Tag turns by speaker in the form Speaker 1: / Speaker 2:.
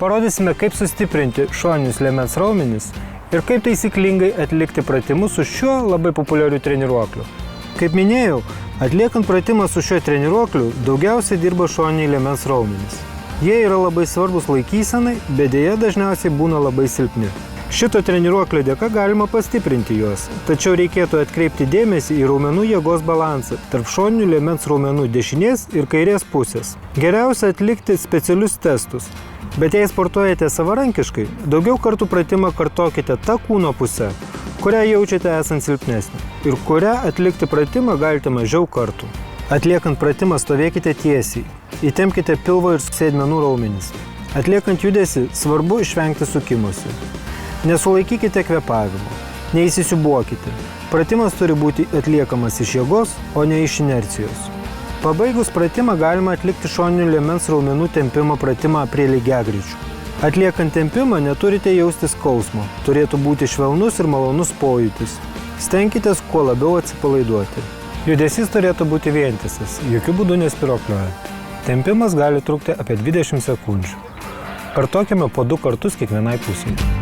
Speaker 1: Parodysime, kaip sustiprinti šoninius liemens raumenis ir kaip taisyklingai atlikti pratimus su šiuo labai populiariu treniruokliu. Kaip minėjau, atliekant pratimą su šiuo treniruokliu daugiausiai dirba šoniniai liemens raumenys. Jie yra labai svarbus laikysenai, bet dėja dažniausiai būna labai silpni. Šito treniruoklio dėka galima pastiprinti juos, tačiau reikėtų atkreipti dėmesį į raumenų jėgos balansą tarp šoninių liemens raumenų dešinės ir kairės pusės. Geriausia atlikti specialius testus, bet jei sportuojate savarankiškai, daugiau kartų pratimą kartokite tą kūno pusę, kurią jaučiate esant silpnesnį ir kurią atlikti pratimą galite mažiau kartų. Atliekant pratimą stovėkite tiesiai, įtempkite pilvo ir sėdmenų raumenis. Atliekant judesį svarbu išvengti sukimusi. Nesulaikykite kvėpavimo, neįsisiūbuokite. Pratimas turi būti atliekamas iš jėgos, o ne iš inercijos. Pabaigus pratimą galima atlikti šoninių liemens raumenų tempimo pratimą prie lygiagrečių. Atliekant tempimą neturite jausti skausmo, turėtų būti švelnus ir malonus pojūtis. Stenkitės kuo labiau atsipalaiduoti. Judesys turėtų būti vientisas, jokių būdų nespiruokliuojant. Tempimas gali trukti apie 20 sekundžių. Kartokime po 2 kartus kiekvienai pusei.